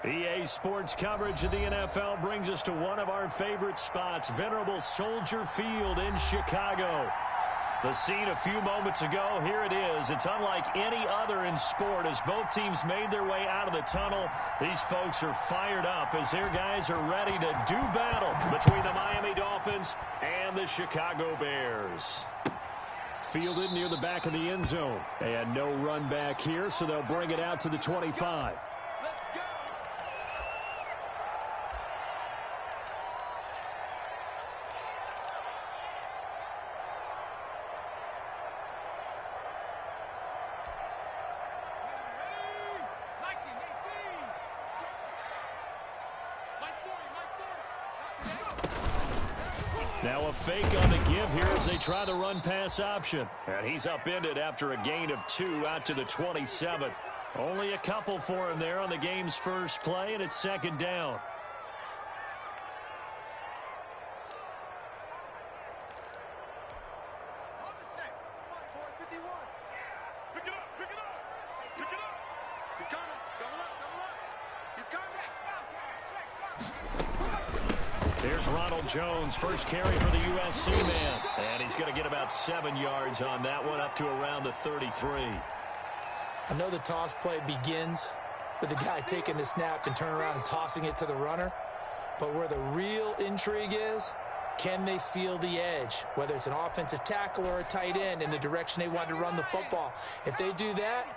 EA Sports coverage of the NFL brings us to one of our favorite spots, venerable Soldier Field in Chicago. The scene a few moments ago, here it is. It's unlike any other in sport as both teams made their way out of the tunnel. These folks are fired up as their guys are ready to do battle between the Miami Dolphins and the Chicago Bears. Fielded near the back of the end zone. And no run back here, so they'll bring it out to the 25. Now a fake on the give here as they try the run-pass option. And he's upended after a gain of 2 out to the 27. Only a couple for him there on the game's first play, and it's second down. Here's Ronald Jones, first carry for the USC man. And he's going to get about 7 yards on that one, up to around the 33. I know the toss play begins with the guy taking the snap and turning around and tossing it to the runner. But where the real intrigue is, can they seal the edge? Whether it's an offensive tackle or a tight end in the direction they want to run the football. If they do that,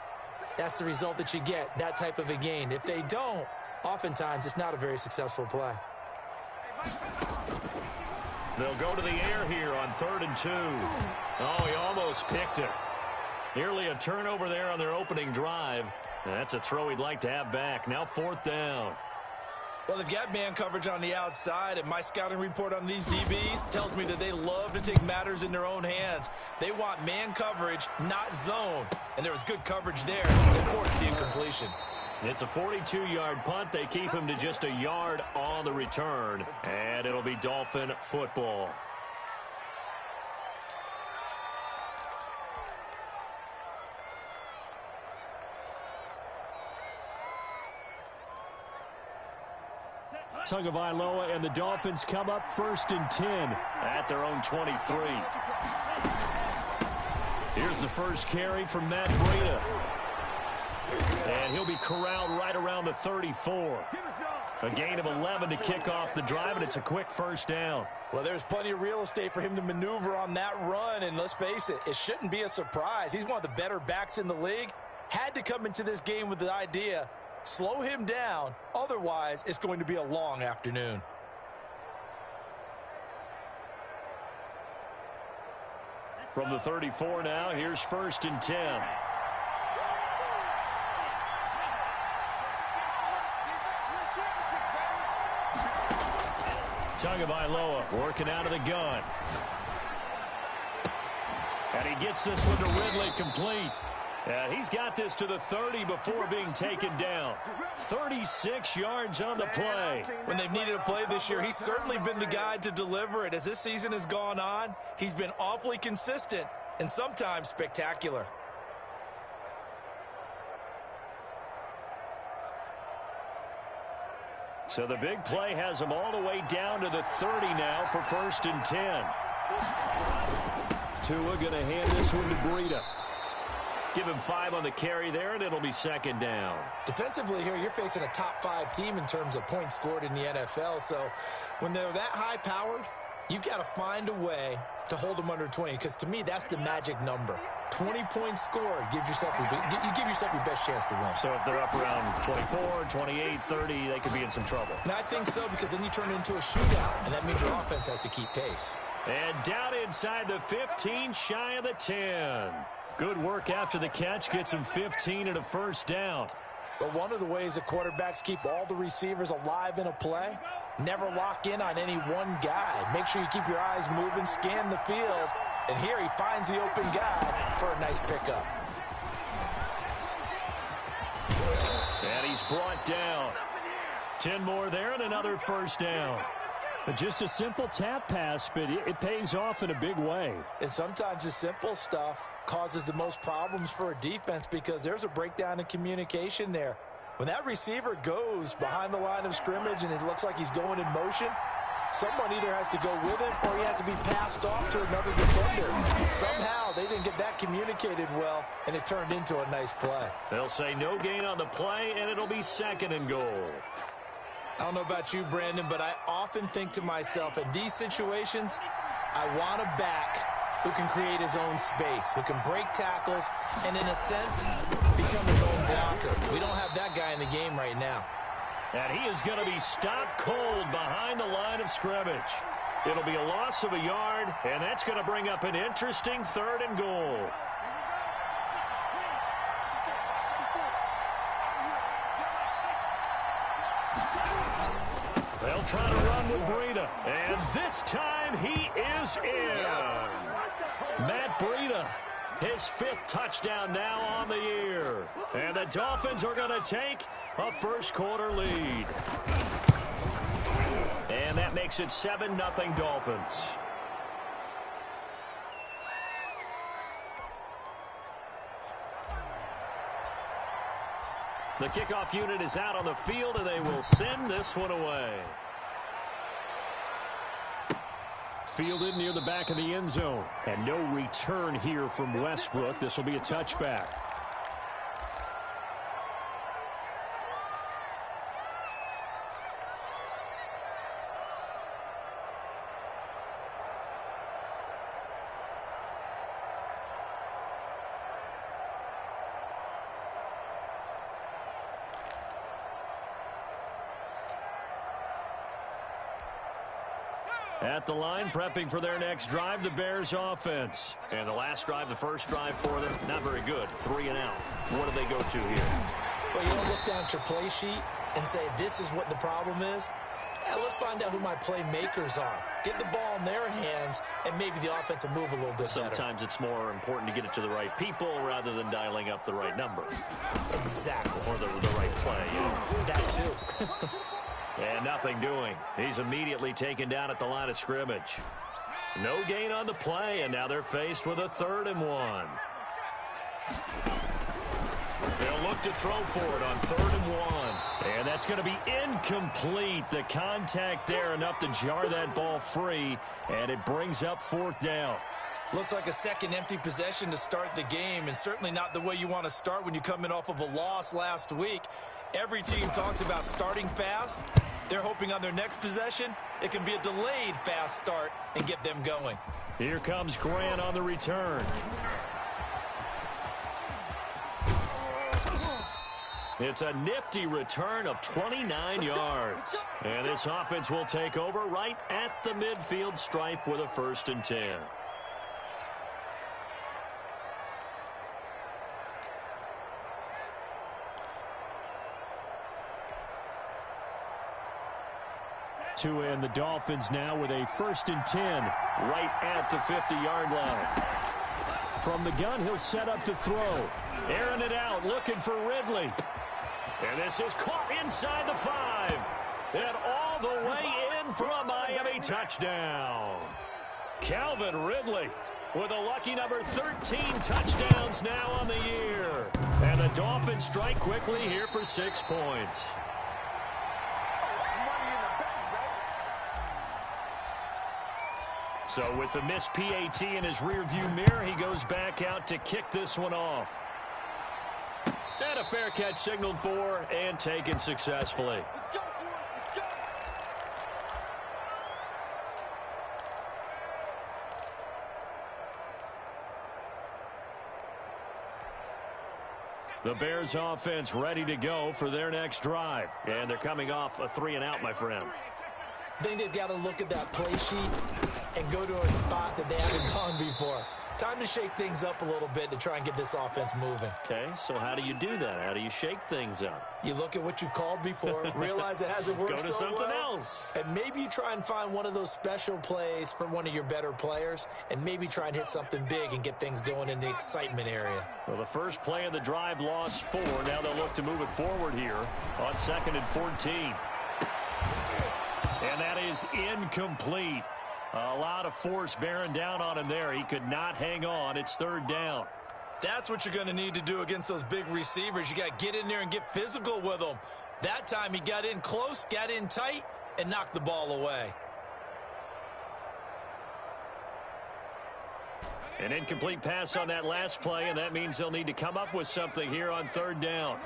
that's the result that you get, that type of a gain. If they don't, oftentimes it's not a very successful play. They'll go to the air here on 3rd and 2. Oh, he almost picked it. Nearly a turnover there on their opening drive. That's a throw he'd like to have back. Now 4th down. Well, they've got man coverage on the outside, and my scouting report on these DBs tells me that they love to take matters in their own hands. They want man coverage, not zone. And there was good coverage there that forced the incompletion. It's a 42-yard punt. They keep him to just a yard on the return. And it'll be Dolphin football. Tagovailoa and the Dolphins come up 1st and 10 at their own 23. Here's the first carry from Matt Breida. And he'll be corralled right around the 34. A gain of 11 to kick off the drive, and it's a quick first down. Well, there's plenty of real estate for him to maneuver on that run, and let's face it, it shouldn't be a surprise. He's one of the better backs in the league. Had to come into this game with the idea, slow him down, otherwise it's going to be a long afternoon. From the 34 now, here's 1st and 10. Tagovailoa working out of the gun. And he gets this one to Ridley complete. And he's got this to the 30 before being taken down. 36 yards on the play. When they've needed a play this year, he's certainly been the guy to deliver it. As this season has gone on, he's been awfully consistent and sometimes spectacular. So the big play has him all the way down to the 30 now for 1st and 10. Tua going to hand this one to Breida. Give him 5 on the carry there, and it'll be 2nd down. Defensively here, you're facing a top 5 team in terms of points scored in the NFL. So when they're that high-powered, you've got to find a way to hold them under 20, because to me, that's the magic number. 20 points scored, you give yourself your best chance to win. So if they're up around 24, 28, 30, they could be in some trouble. And I think so, because then you turn it into a shootout, and that means your offense has to keep pace. And down inside the 15, shy of the 10. Good work after the catch, gets him 15 and a first down. But one of the ways that quarterbacks keep all the receivers alive in a play, never lock in on any one guy. Make sure you keep your eyes moving, scan the field, and here he finds the open guy for a nice pickup. And he's brought down. 10 more there and another first down. But just a simple tap pass, but it pays off in a big way. And sometimes the simple stuff causes the most problems for a defense because there's a breakdown in communication there. When that receiver goes behind the line of scrimmage and it looks like he's going in motion, someone either has to go with him or he has to be passed off to another defender. Somehow they didn't get that communicated well, and it turned into a nice play. They'll say no gain on the play, and it'll be 2nd and goal. I don't know about you, Brandon, but I often think to myself, in these situations, I want a back who can create his own space, who can break tackles, and in a sense, become his own blocker. We don't have that guy in the game right now. And he is going to be stopped cold behind the line of scrimmage. It'll be a loss of a yard, and that's going to bring up an interesting 3rd and goal. They'll try to run with Breida, and this time he is in. Yes. Matt Breida, his 5th touchdown now on the year. And the Dolphins are going to take a first-quarter lead. And that makes it 7-0 Dolphins. The kickoff unit is out on the field, and they will send this one away. Fielded near the back of the end zone. And no return here from Westbrook. This will be a touchback. At the line, prepping for their next drive, the Bears offense. And the last drive, the first drive for them, not very good. 3 and out. What do they go to here? Well, you don't look down at your play sheet and say, this is what the problem is. Yeah, let's find out who my playmakers are. Get the ball in their hands, and maybe the offense will move a little bit better. Sometimes it's more important to get it to the right people rather than dialing up the right number. Exactly. Or the right play. That too. And nothing doing. He's immediately taken down at the line of scrimmage. No gain on the play, and now they're faced with a 3rd and 1. They'll look to throw for it on 3rd and 1. And that's going to be incomplete. The contact there enough to jar that ball free, and it brings up 4th down. Looks like a second empty possession to start the game, and certainly not the way you want to start when you come in off of a loss last week. Every team talks about starting fast. They're hoping on their next possession, it can be a delayed fast start and get them going. Here comes Grant on the return. It's a nifty return of 29 yards. And this offense will take over right at the midfield stripe with a 1st and 10. And the Dolphins now with a 1st and 10 right at the 50-yard line. From the gun, he'll set up to throw. Airing it out, looking for Ridley. And this is caught inside the 5. And all the way in for a Miami touchdown. Calvin Ridley with a lucky number 13 touchdowns now on the year. And the Dolphins strike quickly here for 6 points. So with the missed PAT in his rearview mirror, he goes back out to kick this one off. And a fair catch signaled for and taken successfully. Let's go. The Bears offense ready to go for their next drive. And they're coming off a 3 and out, my friend. I think they've got to look at that play sheet and go to a spot that they haven't gone before. Time to shake things up a little bit to try and get this offense moving. Okay, so how do you do that? How do you shake things up? You look at what you've called before, realize it hasn't worked so well. Go to something else. And maybe you try and find one of those special plays from one of your better players, and maybe try and hit something big and get things going in the excitement area. Well, the first play of the drive lost 4. Now they'll look to move it forward here on 2nd and 14. And that is incomplete. A lot of force bearing down on him there. He could not hang on. It's 3rd down. That's what you're going to need to do against those big receivers. You got to get in there and get physical with them. That time he got in close, got in tight, and knocked the ball away. An incomplete pass on that last play, and that means they'll need to come up with something here on third down.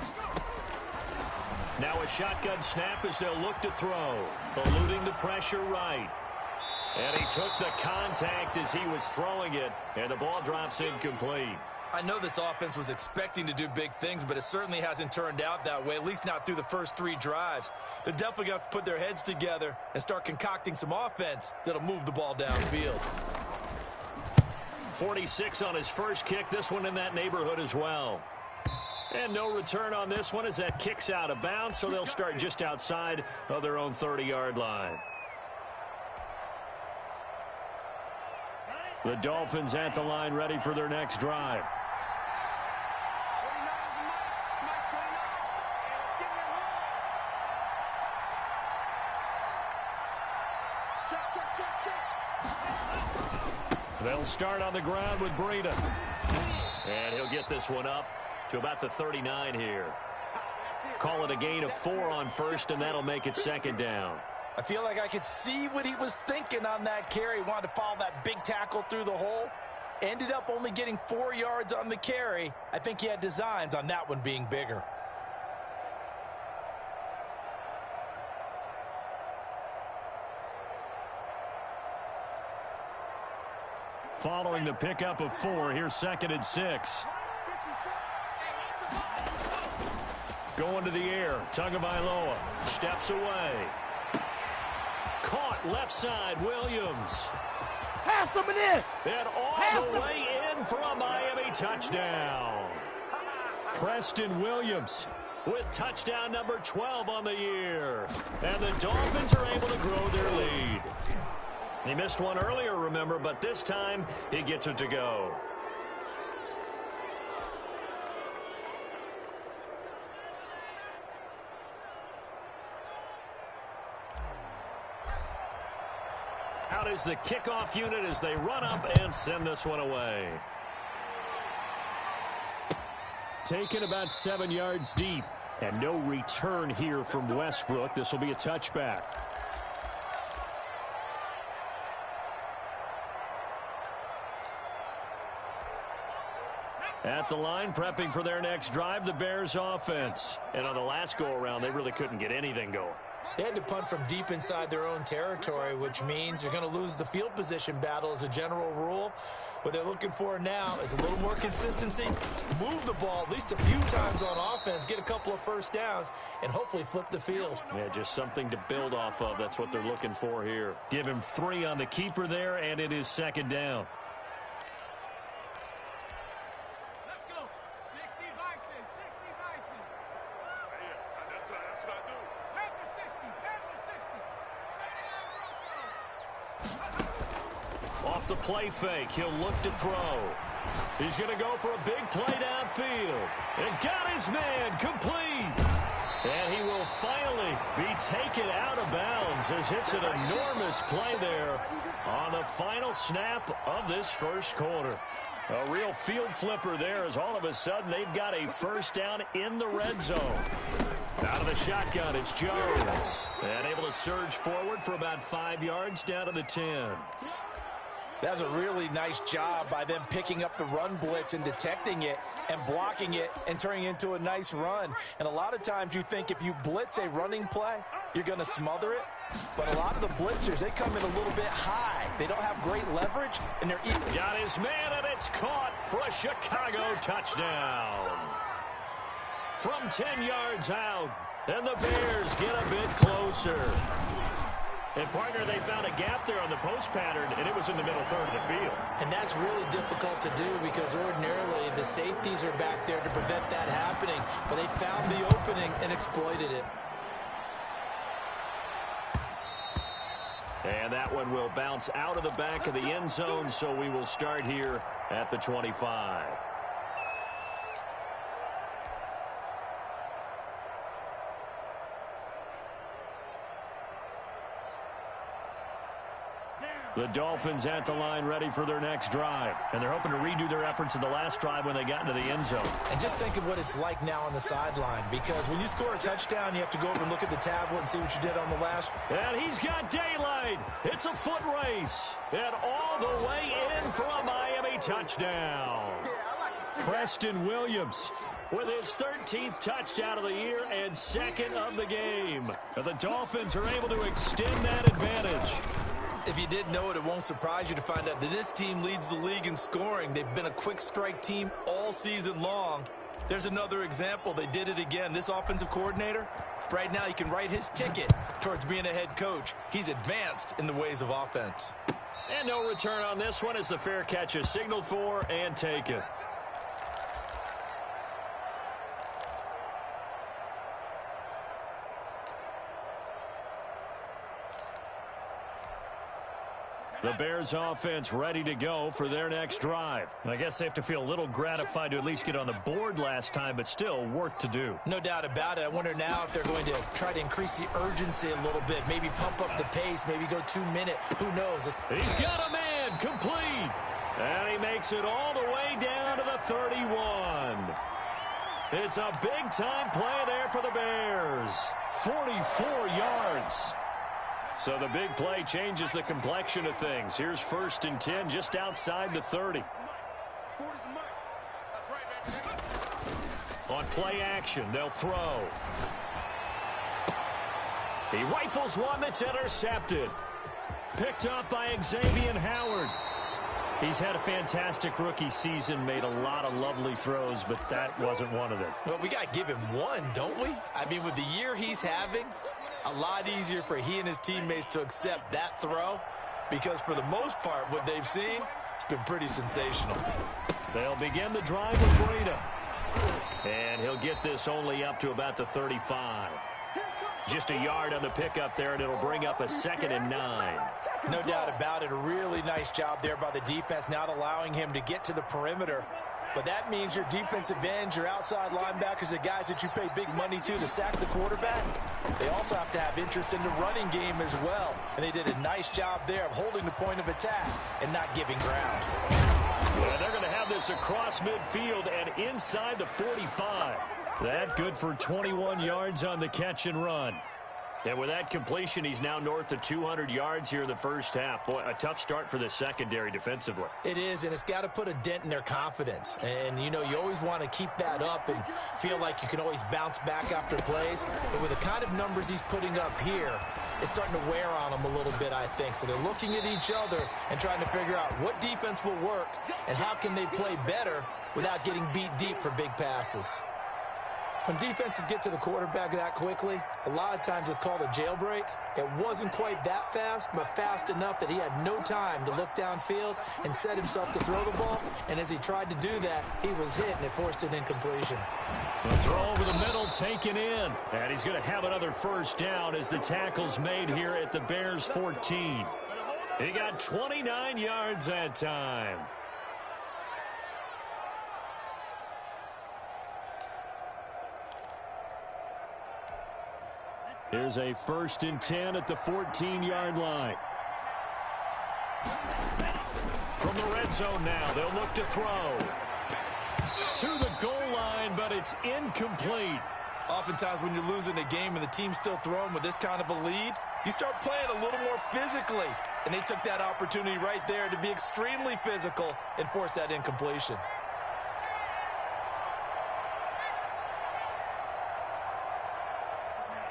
Now a shotgun snap as they'll look to throw. Eluding the pressure right. And he took the contact as he was throwing it, and the ball drops incomplete. I know this offense was expecting to do big things, but it certainly hasn't turned out that way, at least not through the first 3 drives. They're definitely going to have to put their heads together and start concocting some offense that'll move the ball downfield. 46 on his first kick, this one in that neighborhood as well. And no return on this one as that kicks out of bounds, so they'll start just outside of their own 30-yard line. The Dolphins at the line ready for their next drive. They'll start on the ground with Breida. And he'll get this one up to about the 39 here. Call it a gain of 4 on first, and that'll make it second down. I feel like I could see what he was thinking on that carry. He wanted to follow that big tackle through the hole. Ended up only getting 4 yards on the carry. I think he had designs on that one being bigger. Following the pickup of 4, here's 2nd and 6. Going to the air, Tagovailoa steps away. Caught left side, Williams. Have some of this. And all the way in for a Miami touchdown. Preston Williams with touchdown number 12 on the year. And the Dolphins are able to grow their lead. He missed one earlier, remember, but this time he gets it to go. Out is the kickoff unit as they run up and send this one away. Taken about 7 yards deep, and no return here from Westbrook. This will be a touchback. At the line, prepping for their next drive, the Bears offense. And on the last go-around, they really couldn't get anything going. They had to punt from deep inside their own territory, which means you're going to lose the field position battle as a general rule. What they're looking for now is a little more consistency, move the ball at least a few times on offense, get a couple of first downs, and hopefully flip the field. Yeah, just something to build off of. That's what they're looking for here. Give him 3 on the keeper there, and it is second down. Off the play fake, he'll look to throw. He's going to go for a big play downfield. And got his man complete. And he will finally be taken out of bounds as it's an enormous play there on the final snap of this first quarter. A real field flipper there as all of a sudden they've got a first down in the red zone. Out of the shotgun, it's Jones. And able to surge forward for about 5 yards down to the 10. That's a really nice job by them picking up the run blitz and detecting it and blocking it and turning it into a nice run. And a lot of times you think if you blitz a running play, you're going to smother it. But a lot of the blitzers, they come in a little bit high. They don't have great leverage, and they're got his man, and it's caught for a Chicago touchdown. From 10 yards out, and the Bears get a bit closer. And, partner, they found a gap there on the post pattern, and it was in the middle third of the field. And that's really difficult to do because ordinarily the safeties are back there to prevent that happening. But they found the opening and exploited it. And that one will bounce out of the back of the end zone, so we will start here at the 25. The Dolphins at the line ready for their next drive. And they're hoping to redo their efforts in the last drive when they got into the end zone. And just think of what it's like now on the sideline, because when you score a touchdown, you have to go over and look at the tablet and see what you did on the last. And he's got daylight. It's a foot race. And all the way in for a Miami touchdown. Preston Williams with his 13th touchdown of the year and second of the game. And the Dolphins are able to extend that advantage. If you didn't know it, it won't surprise you to find out that this team leads the league in scoring. They've been a quick strike team all season long. There's another example. They did it again. This offensive coordinator, right now, you can write his ticket towards being a head coach. He's advanced in the ways of offense. And no return on this one as the fair catch is signaled for and taken. The Bears offense ready to go for their next drive. I guess they have to feel a little gratified to at least get on the board last time, but still work to do. No doubt about it. I wonder now if they're going to try to increase the urgency a little bit, maybe pump up the pace, maybe go 2 minute. Who knows? He's got a man complete. And he makes it all the way down to the 31. It's a big-time play there for the Bears. 44 yards. So the big play changes the complexion of things. Here's 1st and 10 just outside the 30. On play action, they'll throw. He rifles one that's intercepted. Picked up by Xavier Howard. He's had a fantastic rookie season, made a lot of lovely throws, but that wasn't one of them. Well, we got to give him one, don't we? I mean, with the year he's having, a lot easier for he and his teammates to accept that throw, because for the most part, what they've seen, it's been pretty sensational. They'll begin the drive with Breida. And he'll get this only up to about the 35. Just a yard on the pickup there, and it'll bring up a 2nd and 9. No doubt about it. A really nice job there by the defense, not allowing him to get to the perimeter. But that means your defensive ends, your outside linebackers, the guys that you pay big money to sack the quarterback, they also have to have interest in the running game as well. And they did a nice job there of holding the point of attack and not giving ground. Well, they're going to have this across midfield and inside the 45. That good for 21 yards on the catch and run. And with that completion, he's now north of 200 yards here in the first half. Boy, a tough start for the secondary defensively. It is, and it's got to put a dent in their confidence. And, you know, you always want to keep that up and feel like you can always bounce back after plays. But with the kind of numbers he's putting up here, it's starting to wear on them a little bit, I think. So they're looking at each other and trying to figure out what defense will work and how can they play better without getting beat deep for big passes. When defenses get to the quarterback that quickly, a lot of times it's called a jailbreak. It wasn't quite that fast, but fast enough that he had no time to look downfield and set himself to throw the ball. And as he tried to do that, he was hit, and it forced an incompletion. The throw over the middle taken in. And he's going to have another first down as the tackle's made here at the Bears 14. He got 29 yards that time. Here's a 1st and 10 at the 14-yard line. From the red zone now, they'll look to throw. To the goal line, but it's incomplete. Oftentimes when you're losing a game and the team's still throwing with this kind of a lead, you start playing a little more physically. And they took that opportunity right there to be extremely physical and force that incompletion.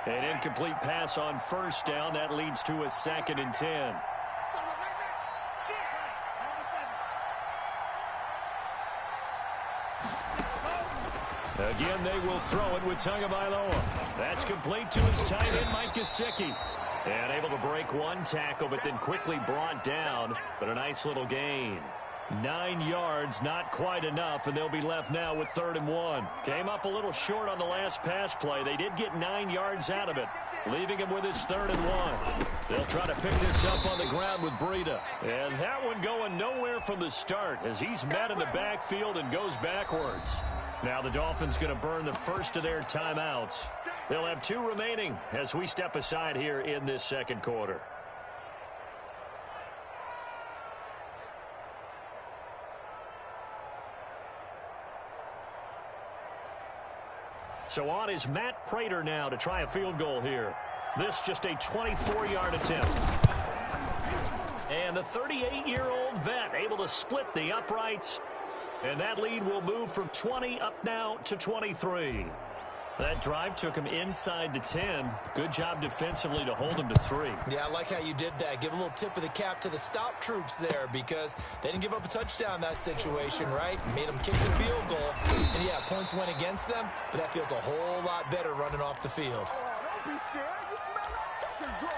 An incomplete pass on first down. That leads to a 2nd and 10. Again, they will throw it with Tagovailoa. That's complete to his tight end, Mike Gesicki. And able to break one tackle, but then quickly brought down. But a nice little gain. 9 yards, not quite enough, and they'll be left now with 3rd and 1. Came up a little short on the last pass play. They did get 9 yards out of it, leaving him with his 3rd and 1. They'll try to pick this up on the ground with Breida. And that one going nowhere from the start as he's met in the backfield and goes backwards. Now the Dolphins going to burn the first of their timeouts. They'll have 2 remaining as we step aside here in this second quarter. So on is Matt Prater now to try a field goal here. This just a 24-yard attempt. And the 38-year-old vet able to split the uprights. And that lead will move from 20 up now to 23. That drive took him inside the 10. Good job defensively to hold him to 3. Yeah, I like how you did that. Give a little tip of the cap to the stop troops there because they didn't give up a touchdown in that situation, right? Made them kick the field goal. And, yeah, points went against them, but that feels a whole lot better running off the field. Don't be scared. You smell that chicken draw.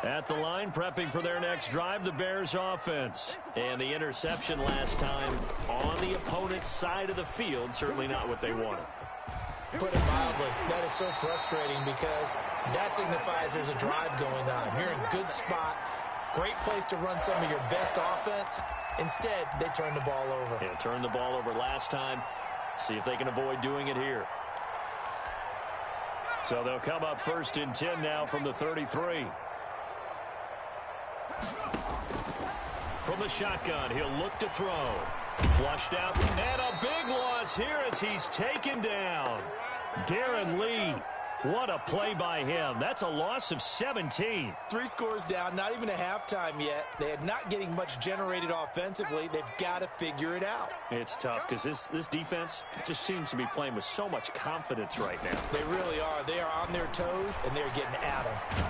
At the line, prepping for their next drive, the Bears offense. And the interception last time on the opponent's side of the field, certainly not what they wanted. Put it mildly, that is so frustrating because that signifies there's a drive going on. You're in a good spot, great place to run some of your best offense. Instead, they turn the ball over. Yeah, turned the ball over last time. See if they can avoid doing it here. So they'll come up 1st and 10 now from the 33. From the shotgun, he'll look to throw. Flushed out, and a big loss here as he's taken down. Darren Lee, what a play by him. That's a loss of 17. 3 scores down, not even a halftime yet. They are not getting much generated offensively. They've got to figure it out. It's tough because this defense just seems to be playing with so much confidence right now. They really are. They are on their toes, and they're getting at them.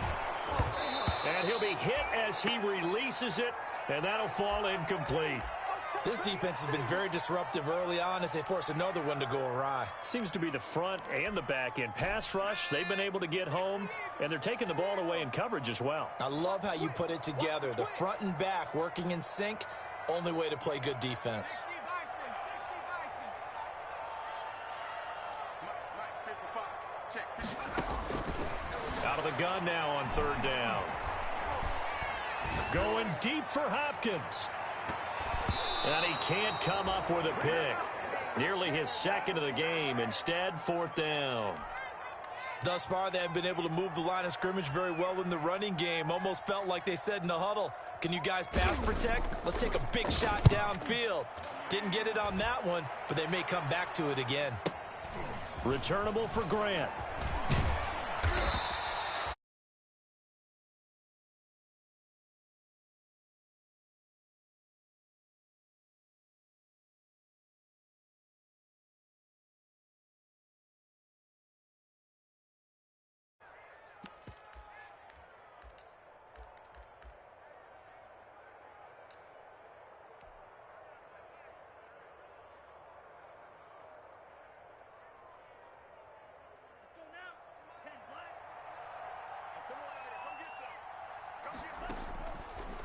And he'll be hit as he releases it, and that'll fall incomplete. This defense has been very disruptive early on as they force another one to go awry. Seems to be the front and the back end. Pass rush, they've been able to get home, and they're taking the ball away in coverage as well. I love how you put it together. The front and back working in sync, only way to play good defense. Out of the gun now on 3rd down. Going deep for Hopkins. And he can't come up with a pick. Nearly his 2nd of the game. Instead, 4th down. Thus far, they have been able to move the line of scrimmage very well in the running game. Almost felt like they said in the huddle, can you guys pass protect? Let's take a big shot downfield. Didn't get it on that one, but they may come back to it again. Returnable for Grant.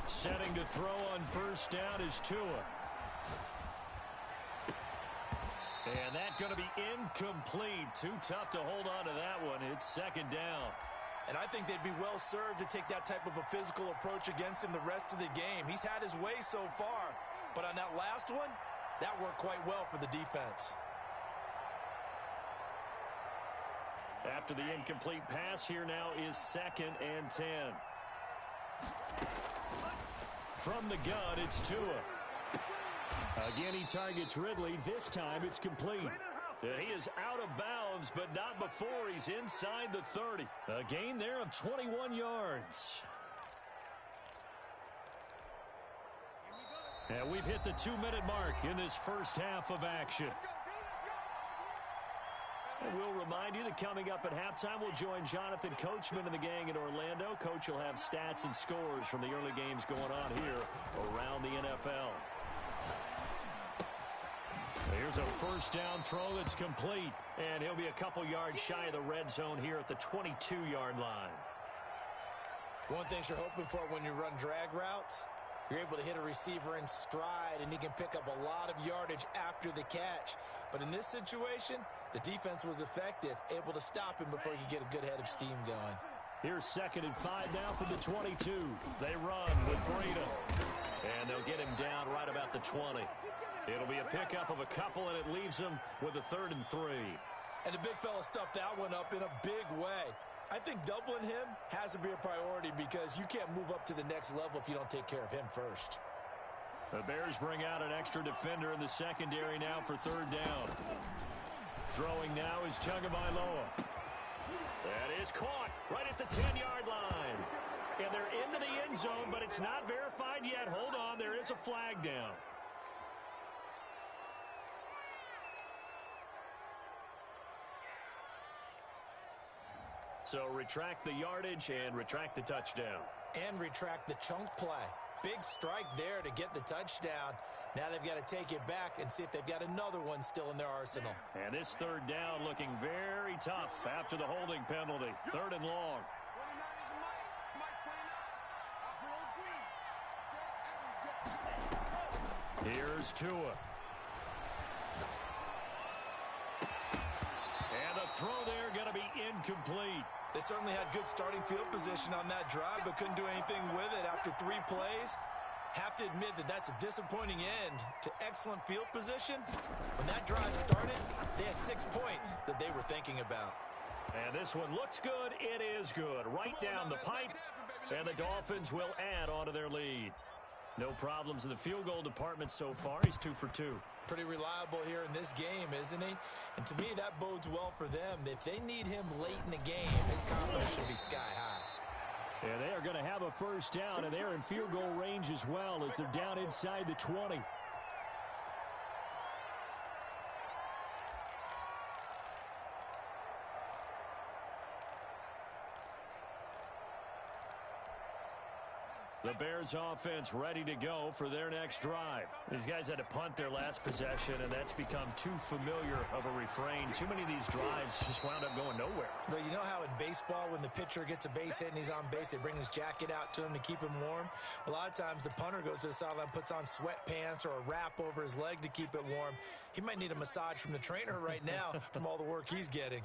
Setting to throw on 1st down is Tua. And that's going to be incomplete. Too tough to hold on to that one. It's 2nd down. And I think they'd be well served to take that type of a physical approach against him the rest of the game. He's had his way so far, but on that last one, that worked quite well for the defense. After the incomplete pass, here now is 2nd and 10. From the gun, it's Tua. Again, he targets Ridley. This time, it's complete. He is out of bounds, but not before he's inside the 30. A gain there of 21 yards. And we've hit the 2-minute mark in this first half of action. And we'll remind you that coming up at halftime, we'll join Jonathan Coachman and the gang in Orlando. Coach will have stats and scores from the early games going on here around the NFL. Here's a 1st down throw that's complete. And he'll be a couple yards shy of the red zone here at the 22-yard line. One thing you're hoping for when you run drag routes, you're able to hit a receiver in stride, and he can pick up a lot of yardage after the catch. But in this situation, the defense was effective, able to stop him before he could get a good head of steam going. Here's 2nd and 5 now from the 22. They run with Breida. And they'll get him down right about the 20. It'll be a pickup of a couple, and it leaves him with a 3rd and 3. And the big fella stuffed that one up in a big way. I think doubling him has to be a priority because you can't move up to the next level if you don't take care of him first. The Bears bring out an extra defender in the secondary now for third down. Throwing now is Tagovailoa. That is caught right at the 10-yard line. And they're into the end zone, but it's not verified yet. Hold on, there is a flag down. So retract the yardage and retract the touchdown. And retract the chunk play. Big strike there to get the touchdown. Now they've got to take it back and see if they've got another one still in their arsenal. And this third down looking very tough after the holding penalty. Third and long. Here's Tua. And the throw there going to be incomplete. They certainly had good starting field position on that drive, but couldn't do anything with it after 3 plays. Have to admit that that's a disappointing end to excellent field position. When that drive started, they had 6 points that they were thinking about. And this one looks good. It is good. Right down the pipe. And the Dolphins will add on to their lead. No problems in the field goal department so far. He's 2 for 2. Pretty reliable here in this game, isn't he? And to me, that bodes well for them. If they need him late in the game, his confidence should be sky high. And they are going to have a first down, and they're in field goal range as well as they're down inside the 20. The Bears offense ready to go for their next drive. These guys had to punt their last possession, and that's become too familiar of a refrain. Too many of these drives just wound up going nowhere. Well, you know how in baseball when the pitcher gets a base hit and he's on base, they bring his jacket out to him to keep him warm? A lot of times the punter goes to the sideline, puts on sweatpants or a wrap over his leg to keep it warm. He might need a massage from the trainer right now from all the work he's getting.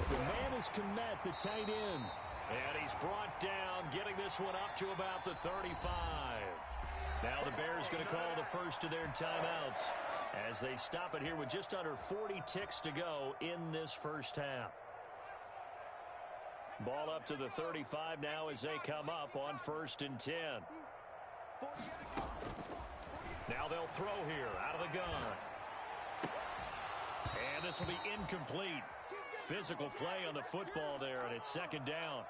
The man is Kmet, the tight end. And he's brought down, getting this one up to about the 35. Now the Bears going to call the first of their timeouts as they stop it here with just under 40 ticks to go in this first half. Ball up to the 35 now as they come up on 1st and 10. Now they'll throw here out of the gun. And this will be incomplete. Physical play on the football there, and it's 2nd down.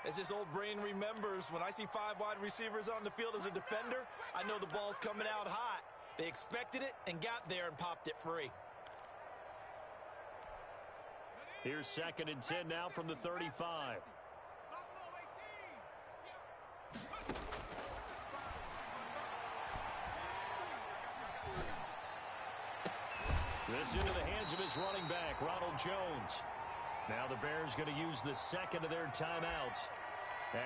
As this old brain remembers, when I see 5 wide receivers on the field as a defender, I know the ball's coming out hot. They expected it and got there and popped it free. Here's 2nd and 10 now from the 35. This into the hands of his running back, Ronald Jones. Now the Bears going to use the second of their timeouts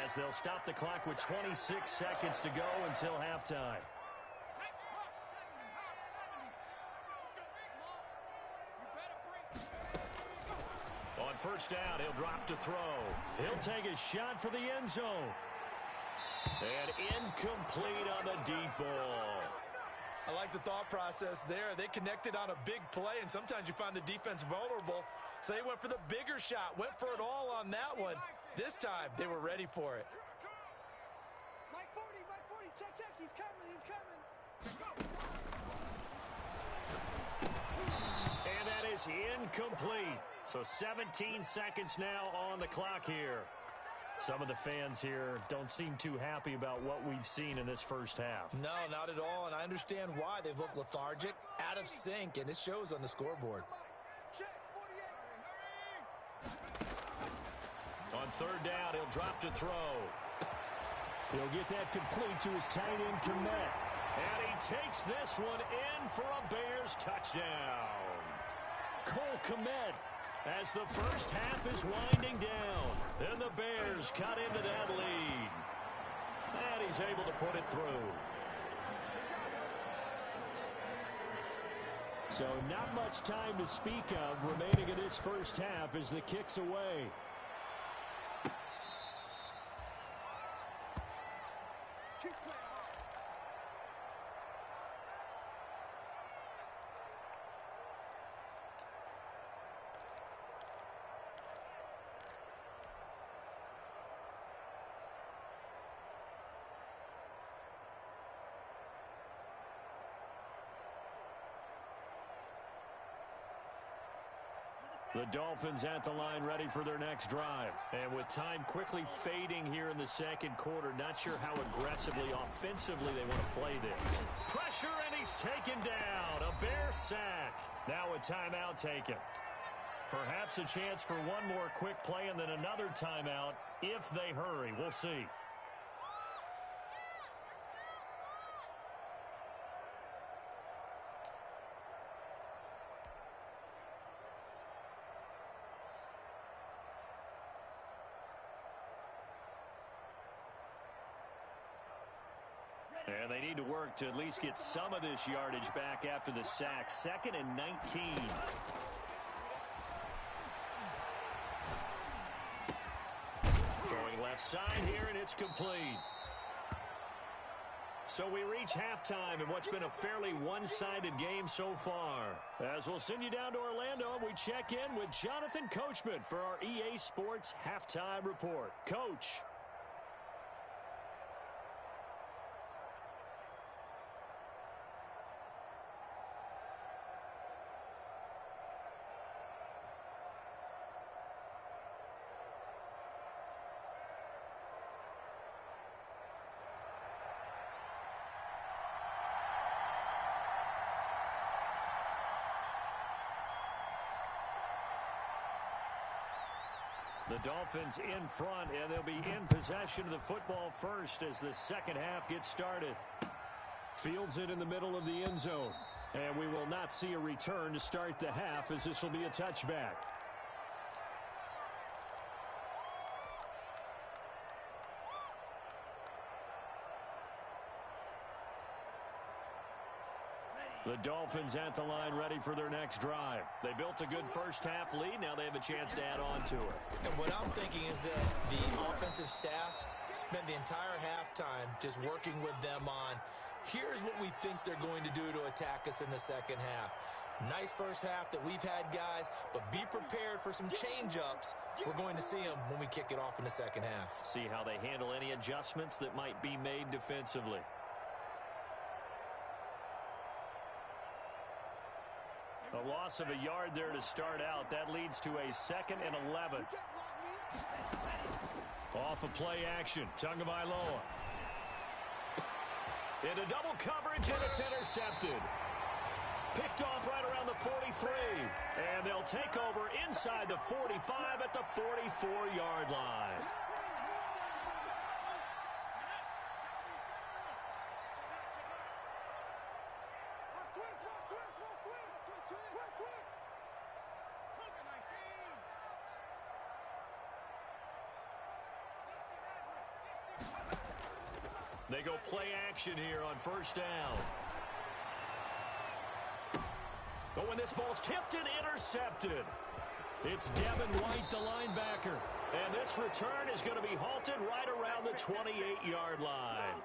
as they'll stop the clock with 26 seconds to go until halftime. On 1st down, he'll drop to throw. He'll take a shot for the end zone. And incomplete on the deep ball. I like the thought process there. They connected on a big play, and sometimes you find the defense vulnerable. So they went for the bigger shot, went for it all on that one. This time, they were ready for it. Mike 40, check, he's coming. And that is incomplete. So 17 seconds now on the clock here. Some of the fans here don't seem too happy about what we've seen in this first half. No, not at all, and I understand why. They've looked lethargic, out of sync, and it shows on the scoreboard. On 3rd down, he'll drop to throw. He'll get that complete to his tight end, Kmet. And he takes this one in for a Bears touchdown. Cole Kmet, as the first half is winding down. Then the Bears cut into that lead. And he's able to put it through. So not much time to speak of remaining in this first half as the kick's away. The Dolphins at the line ready for their next drive. And with time quickly fading here in the second quarter, not sure how aggressively, offensively they want to play this. Pressure, and he's taken down. A Bear sack. Now a timeout taken. Perhaps a chance for one more quick play and then another timeout if they hurry. We'll see. And they need to work to at least get some of this yardage back after the sack. 2nd and 19. Throwing left side here, and it's complete. So we reach halftime in what's been a fairly one-sided game so far. As we'll send you down to Orlando, we check in with Jonathan Coachman for our EA Sports Halftime Report. Coach. The Dolphins in front, and they'll be in possession of the football first as the second half gets started. Fields it in the middle of the end zone. And we will not see a return to start the half as this will be a touchback. The Dolphins at the line ready for their next drive. They built a good first half lead. Now they have a chance to add on to it. And what I'm thinking is that the offensive staff spent the entire halftime just working with them on, here's what we think they're going to do to attack us in the second half. Nice first half that we've had, guys, but be prepared for some change-ups. We're going to see them when we kick it off in the second half. See how they handle any adjustments that might be made defensively. A loss of a yard there to start out. That leads to a 2nd and 11. Off of play action. Tagovailoa. Into double coverage, and it's intercepted. Picked off right around the 43. And they'll take over inside the 45 at the 44-yard line. They go play action here on first down. But when this ball's tipped and intercepted, it's Devin White, the linebacker. And this return is going to be halted right around the 28-yard line.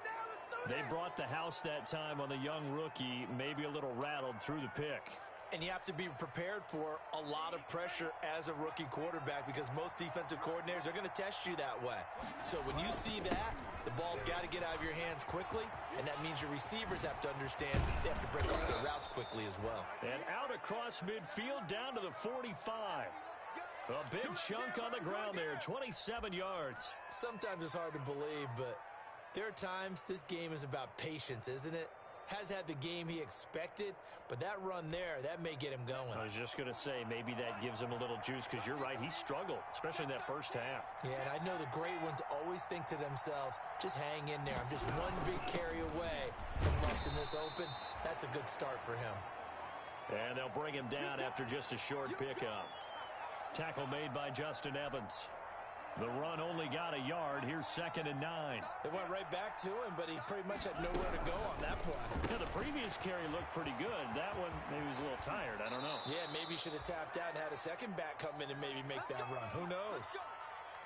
They brought the house that time on the young rookie, maybe a little rattled through the pick. And you have to be prepared for a lot of pressure as a rookie quarterback because most defensive coordinators are going to test you that way. So when you see that, the ball's got to get out of your hands quickly, and that means your receivers have to understand they have to break off their routes quickly as well. And out across midfield down to the 45. A big chunk on the ground there, 27 yards. Sometimes it's hard to believe, but there are times this game is about patience, isn't it? Has had the game he expected, but that run there, that may get him going. I was just going to say, maybe that gives him a little juice because you're right, he struggled, especially in that first half. Yeah, and I know the great ones always think to themselves, just hang in there. I'm just one big carry away from busting this open. That's a good start for him. And they'll bring him down after just a short pickup. Tackle made by Justin Evans. The run only got a yard. Here's 2nd and 9. They went right back to him, but he pretty much had nowhere to go on that play. Yeah, the previous carry looked pretty good. That one, maybe he was a little tired. I don't know. Yeah, maybe he should have tapped out and had a second back come in and maybe make that run. Who knows?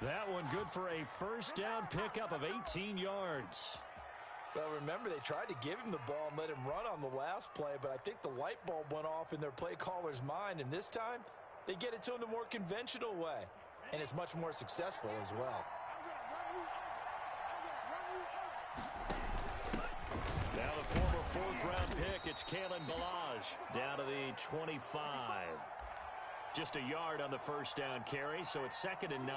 That one good for a first down pickup of 18 yards. Well, remember, they tried to give him the ball and let him run on the last play, but I think the light bulb went off in their play caller's mind, and this time they get it to him the more conventional way. And it's much more successful as well. Now the former 4th-round pick, it's Kalen Ballage down to the 25. Just a yard on the first down carry, so it's 2nd and 9.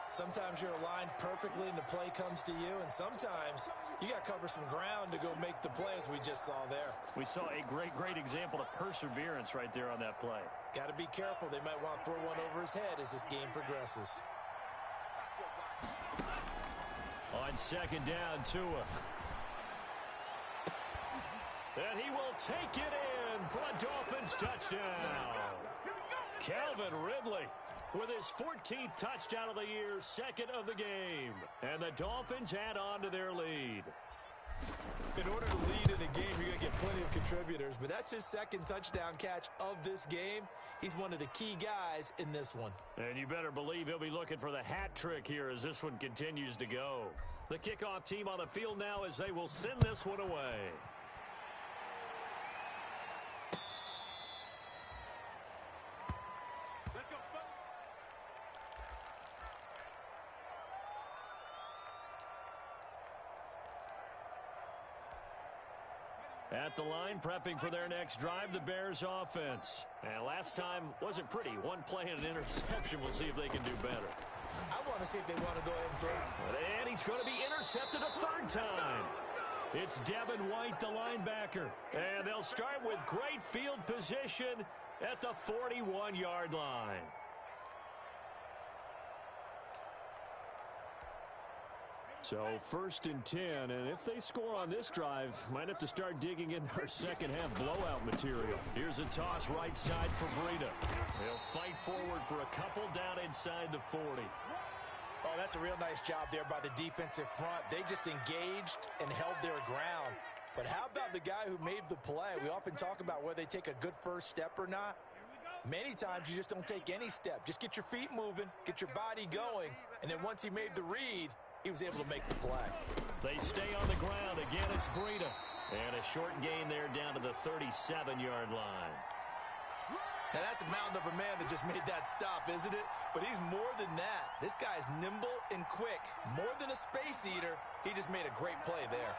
Sometimes you're aligned perfectly and the play comes to you, and sometimes you got to cover some ground to go make the play, as we just saw there. We saw a great example of perseverance right there on that play. Got to be careful. They might want to throw one over his head as this game progresses. On 2nd down, Tua. And he will take it in for a Dolphins touchdown. Calvin Ridley with his 14th touchdown of the year, 2nd of the game. And the Dolphins add on to their lead. In order to lead in a game, you're going to get plenty of contributors, but that's his 2nd touchdown catch of this game. He's one of the key guys in this one. And you better believe he'll be looking for the hat trick here as this one continues to go. The kickoff team on the field now as they will send this one away. At the line, prepping for their next drive, the Bears offense. And last time wasn't pretty. One play and an interception. We'll see if they can do better. I want to see if they want to go ahead and throw. And he's going to be intercepted a 3rd time. It's Devin White, the linebacker. And they'll start with great field position at the 41-yard line. So 1st and 10, and if they score on this drive, might have to start digging into our second half blowout material. Here's a toss right side for Breida. He'll fight forward for a couple down inside the 40. Oh, that's a real nice job there by the defensive front. They just engaged and held their ground. But how about the guy who made the play? We often talk about whether they take a good first step or not. Many times you just don't take any step. Just get your feet moving, get your body going, and then once he made the read, he was able to make the play. They stay on the ground. Again, it's Breida. And a short gain there down to the 37-yard line. Now, that's a mountain of a man that just made that stop, isn't it? But he's more than that. This guy's nimble and quick. More than a space eater, he just made a great play there.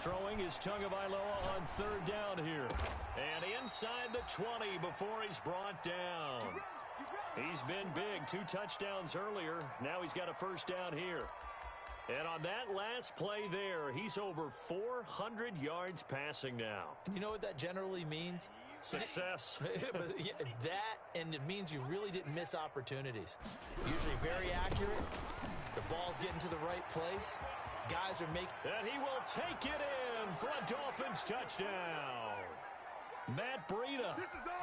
Throwing is Tagovailoa on 3rd down here. And inside the 20 before he's brought down. He's been big. 2 touchdowns earlier. Now he's got a 1st down here. And on that last play there, he's over 400 yards passing now. And you know what that generally means? Success. That, and it means you really didn't miss opportunities. Usually very accurate. The ball's getting to the right place. Guys are making... And he will take it in for a Dolphins touchdown. Matt Breida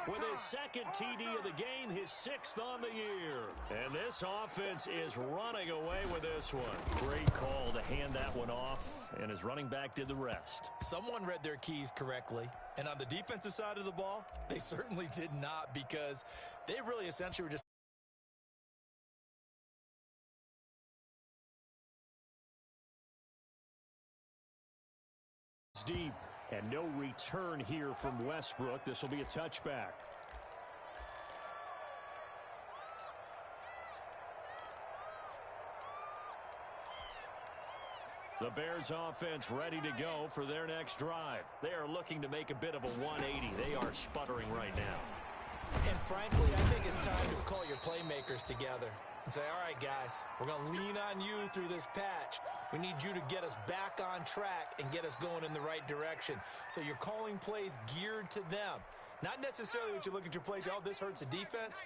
with his 2nd TD of the game, his 6th on the year. And this offense is running away with this one. Great call to hand that one off, and his running back did the rest. Someone read their keys correctly, and on the defensive side of the ball, they certainly did not, because they really essentially were just... deep, and no return here from Westbrook. This will be a touchback. The Bears offense ready to go for their next drive. They are looking to make a bit of a 180. They are sputtering right now. And frankly, I think it's time to call your playmakers together and say, all right, guys, we're going to lean on you through this patch. We need you to get us back on track and get us going in the right direction. So you're calling plays geared to them. Not necessarily what you look at your plays, oh, this hurts the defense.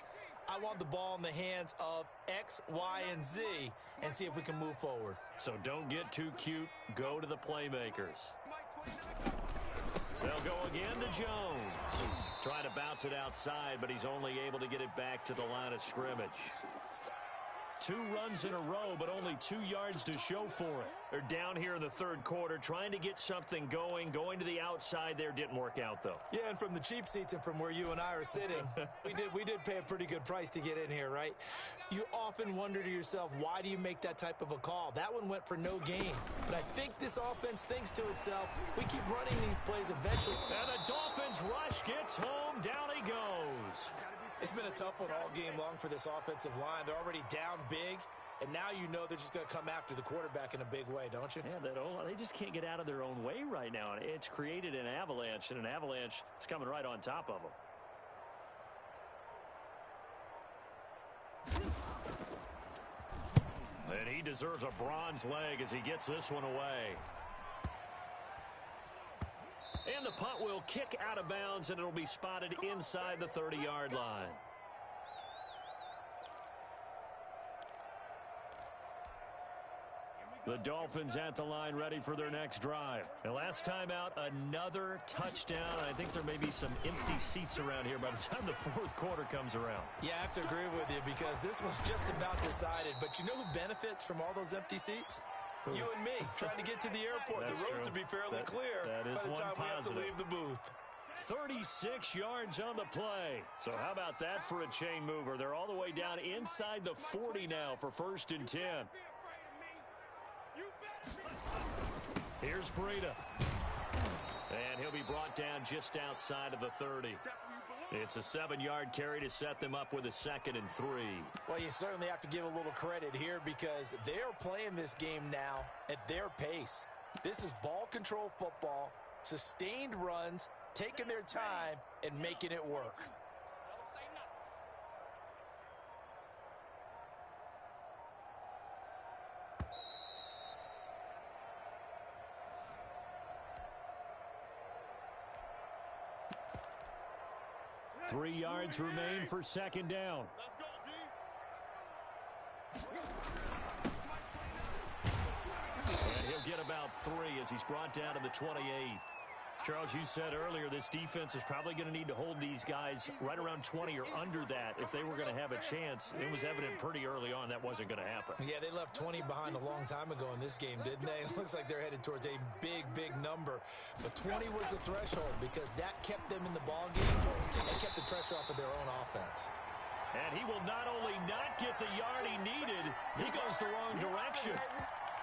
I want the ball in the hands of X, Y, and Z and see if we can move forward. So don't get too cute. Go to the playmakers. They'll go again to Jones. Trying to bounce it outside, but he's only able to get it back to the line of scrimmage. 2 runs in a row, but only 2 yards to show for it. They're down here in the 3rd quarter, trying to get something going. Going to the outside there didn't work out, though. Yeah, and from the cheap seats and from where you and I are sitting, we did pay a pretty good price to get in here, right? You often wonder to yourself, why do you make that type of a call? That one went for no gain. But I think this offense thinks to itself, if we keep running these plays eventually... And the Dolphins rush gets home. Down he goes. It's been a tough one all game long for this offensive line. They're already down big. And now you know they're just going to come after the quarterback in a big way, don't you? Yeah, they just can't get out of their own way right now. It's created an avalanche, and an avalanche is coming right on top of them. And he deserves a bronze leg as he gets this one away. And the punt will kick out of bounds, and it'll be spotted inside the 30-yard line. The Dolphins at the line ready for their next drive. And last time out, another touchdown. I think there may be some empty seats around here by the time the fourth quarter comes around. Yeah, I have to agree with you because this was just about decided. But you know who benefits from all those empty seats? You and me, trying to get to the airport. The roads will be fairly clear by the time we have to leave the booth. 36 yards on the play. So how about that for a chain mover? They're all the way down inside the 40 now for 1st and 10. Here's Breida. And he'll be brought down just outside of the 30. It's a 7-yard carry to set them up with a 2nd and 3. Well, you certainly have to give a little credit here because they're playing this game now at their pace. This is ball control football, sustained runs, taking their time, and making it work. 3 yards remain for 2nd down. Let's go, D. And he'll get about 3 as he's brought down to the 28. Charles, you said earlier this defense is probably going to need to hold these guys right around 20 or under that if they were going to have a chance. It was evident pretty early on that wasn't going to happen. Yeah, they left 20 behind a long time ago in this game, didn't they? It looks like they're headed towards a big, big number. But 20 was the threshold because that kept them in the ball game and kept the pressure off of their own offense. And he will not only not get the yard he needed, he goes the wrong direction.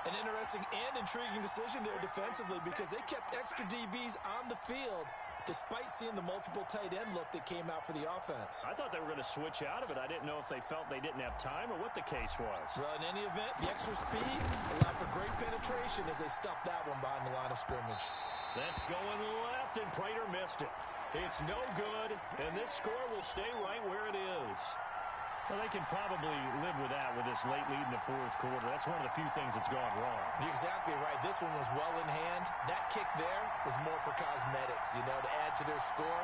An interesting and intriguing decision there defensively because they kept extra DBs on the field despite seeing the multiple tight end look that came out for the offense. I thought they were going to switch out of it. I didn't know if they felt they didn't have time or what the case was. Well, in any event, the extra speed allowed for great penetration as they stuffed that one behind the line of scrimmage. That's going left, and Prater missed it. It's no good, and this score will stay right where it is. Well, they can probably live with that with this late lead in the fourth quarter. That's one of the few things that's gone wrong. You're exactly right. This one was well in hand. That kick there was more for cosmetics, you know, to add to their score.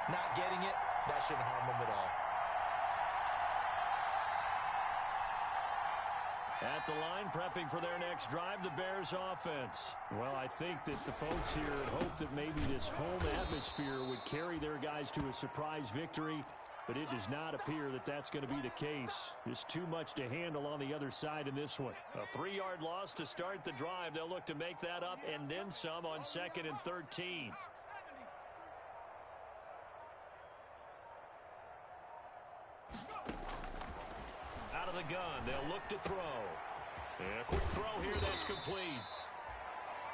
Not getting it, that shouldn't harm them at all. At the line, prepping for their next drive, the Bears offense. Well, I think that the folks here had hoped that maybe this home atmosphere would carry their guys to a surprise victory. But it does not appear that that's going to be the case. Just too much to handle on the other side in this one. A 3-yard loss to start the drive. They'll look to make that up and then some on 2nd and 13. Out of the gun, they'll look to throw. And a quick throw here that's complete.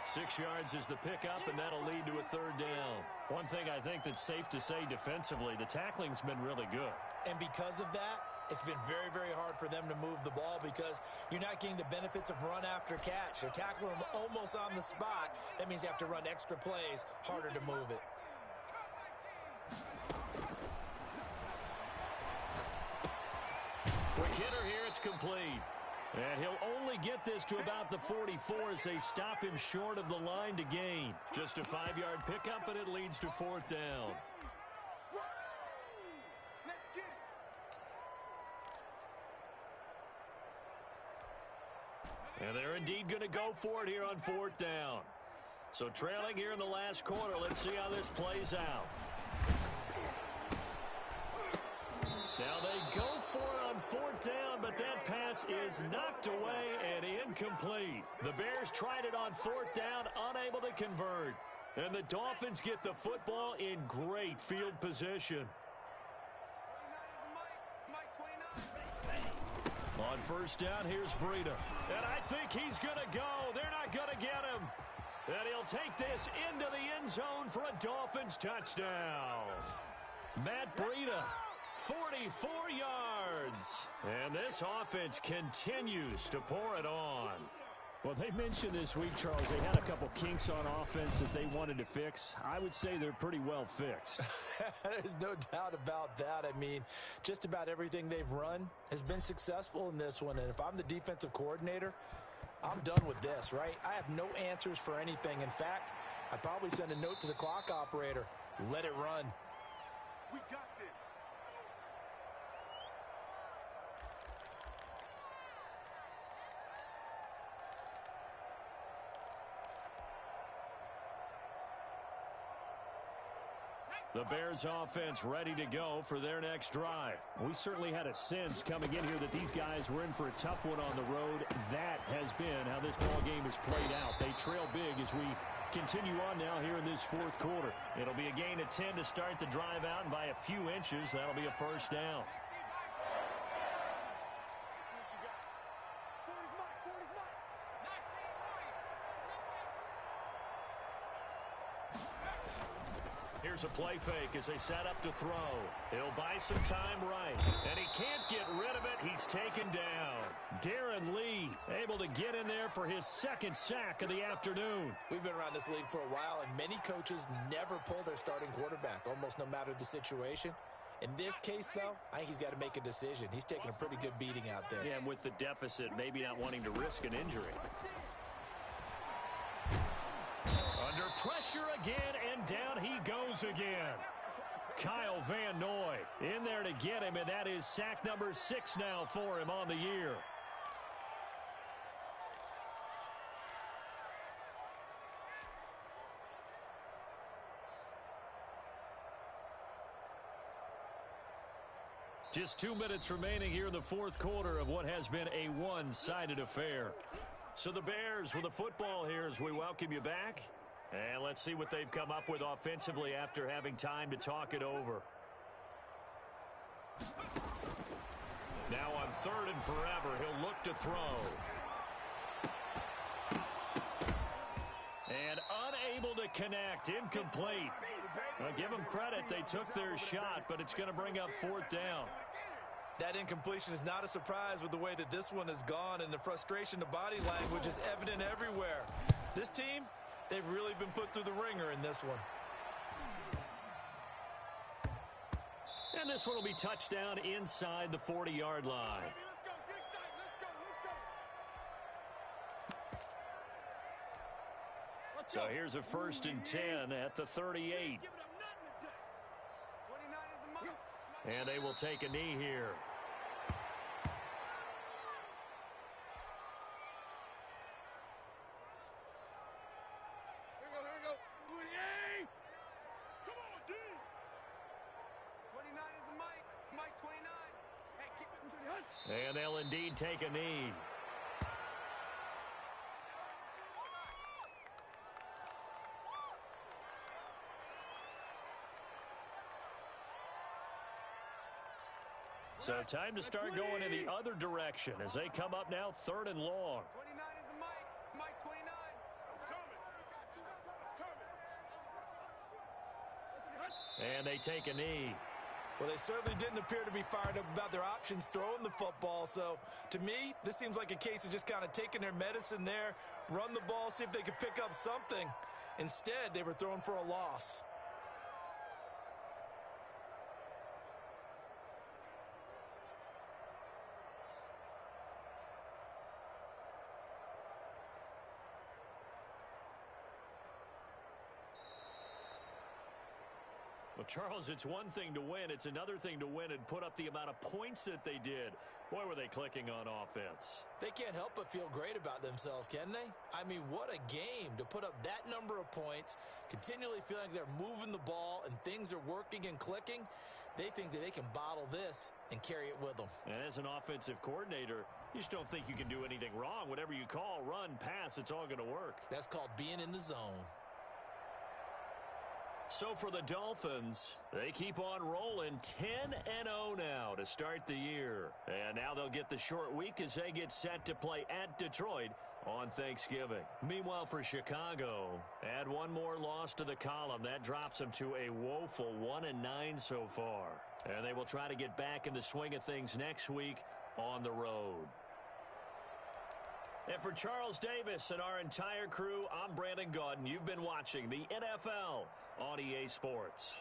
6 yards is the pickup, and that'll lead to a 3rd down. One thing I think that's safe to say defensively, the tackling's been really good. And because of that, it's been very, very hard for them to move the ball because you're not getting the benefits of run after catch. They're tackling them almost on the spot. That means you have to run extra plays, harder to move it. Quick hitter here, it's complete. And he'll only get this to about the 44 as they stop him short of the line to gain. Just a 5-yard pickup, and it leads to 4th down. Let's get it. And they're indeed going to go for it here on 4th down. So trailing here in the last quarter, let's see how this plays out. Now they go for it on 4th down, but that pass is knocked away and incomplete. The Bears tried it on 4th down, unable to convert. And the Dolphins get the football in great field position. 29 On 1st down, here's Breida. And I think he's going to go. They're not going to get him. And he'll take this into the end zone for a Dolphins touchdown. Matt Breida 44 yards. And this offense continues to pour it on. Well, they mentioned this week, Charles, they had a couple kinks on offense that they wanted to fix. I would say they're pretty well fixed. There's no doubt about that. I mean, just about everything they've run has been successful in this one. And if I'm the defensive coordinator, I'm done with this, right? I have no answers for anything. In fact, I'd probably send a note to the clock operator. Let it run. We got this. The Bears offense ready to go for their next drive. We certainly had a sense coming in here that these guys were in for a tough one on the road. That has been how this ball game has played out. They trail big as we continue on now here in this fourth quarter. It'll be a gain of 10 to start the drive out, and by a few inches, that'll be a first down. Here's a play fake as they set up to throw. He'll buy some time right. And he can't get rid of it. He's taken down. Darren Lee able to get in there for his second sack of the afternoon. We've been around this league for a while, and many coaches never pull their starting quarterback, almost no matter the situation. In this case, though, I think he's got to make a decision. He's taking a pretty good beating out there. Yeah, and with the deficit, maybe not wanting to risk an injury. Under pressure again, and down he goes again. Kyle Van Noy in there to get him, and that is sack number 6 now for him on the year. Just 2 minutes remaining here in the fourth quarter of what has been a one-sided affair. So the Bears with the football here as we welcome you back. And let's see what they've come up with offensively after having time to talk it over. Now on 3rd and forever, he'll look to throw. And unable to connect, incomplete. Well, give them credit, they took their shot, but it's going to bring up 4th down. That incompletion is not a surprise with the way that this one has gone, and the frustration, the body language is evident everywhere. This team, they've really been put through the ringer in this one. And this one will be touchdown inside the 40-yard line. So here's a 1st and 10 at the 38. And they will take a knee here. And they'll indeed take a knee. So time to start going in the other direction as they come up now 3rd and long. 29 is a Mike. Mike 29. And they take a knee. Well, they certainly didn't appear to be fired up about their options throwing the football. So, to me, this seems like a case of just kind of taking their medicine there, run the ball, see if they could pick up something. Instead, they were throwing for a loss. Well, Charles, it's one thing to win. It's another thing to win and put up the amount of points that they did. Boy, were they clicking on offense. They can't help but feel great about themselves, can they? I mean, what a game to put up that number of points, continually feeling like they're moving the ball and things are working and clicking. They think that they can bottle this and carry it with them. And as an offensive coordinator, you just don't think you can do anything wrong. Whatever you call, run, pass, it's all going to work. That's called being in the zone. So for the Dolphins, they keep on rolling 10-0 now to start the year. And now they'll get the short week as they get set to play at Detroit on Thanksgiving. Meanwhile, for Chicago, add one more loss to the column. That drops them to a woeful 1-9 so far. And they will try to get back in the swing of things next week on the road. And for Charles Davis and our entire crew, I'm Brandon Gaudin. You've been watching the NFL on EA Sports.